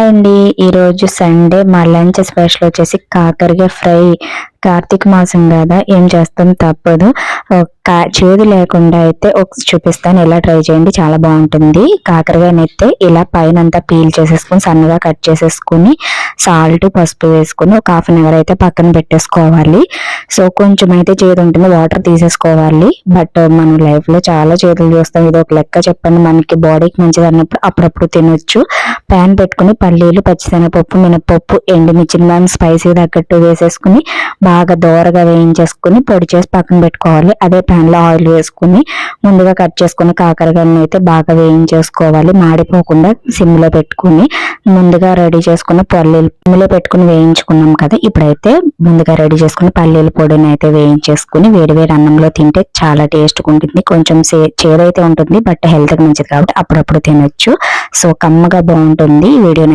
Hi అండి. ఈరోజు Sunday మా లంచ్ స్పెషల్ వచ్చేసి కాకరకాయ ఫ్రై. కార్తీక మాసం కదా, ఏం చేస్తాం తప్పదు. చేదు లేకుండా అయితే చూపిస్తాను, ఎలా ట్రై చేయండి, చాలా బాగుంటుంది. కాకరకాయని అయితే ఇలా పైన అంతా పీల్ చేసేసుకుని సన్నగా కట్ చేసేసుకుని సాల్ట్ పసుపు వేసుకుని ఒక హాఫ్ అన్ అవర్ అయితే పక్కన పెట్టేసుకోవాలి. సో కొంచెం అయితే చేదు ఉంటుంది, వాటర్ తీసేసుకోవాలి. బట్ మనం లైఫ్ లో చాలా చేతులు చూస్తాం, ఇది ఒక లెక్క చెప్పండి. మనకి బాడీకి మంచిది అన్నప్పుడు అప్పుడప్పుడు తినొచ్చు. ప్యాన్ పెట్టుకుని పల్లీలు, పచ్చిశనగపప్పు, మినపప్పు, ఎండుమిర్చి మనం స్పైసీ తగ్గట్టు వేసేసుకుని బాగా దోరగా వేయించేసుకుని పొడి చేసి పక్కన పెట్టుకోవాలి. అదే ప్యాన్ లో ఆయిల్ వేసుకుని ముందుగా కట్ చేసుకుని కాకరకాయని అయితే బాగా వేయించేసుకోవాలి. మాడిపోకుండా సిమ్ లో పెట్టుకుని ముందుగా రెడీ చేసుకున్న పల్లీలు సిమ్లో పెట్టుకుని వేయించుకున్నాం కదా, ఇప్పుడైతే ముందుగా రెడీ చేసుకుని పల్లీల పొడిని అయితే వేయించేసుకుని వేడివేడి అన్నంలో తింటే చాలా టేస్ట్గా ఉంటుంది. కొంచెం చేదైతే ఉంటుంది, బట్ హెల్త్కి మంచిది కాబట్టి అప్పుడప్పుడు తినొచ్చు. సో కమ్మగా బాగుంటుంది. వీడియోని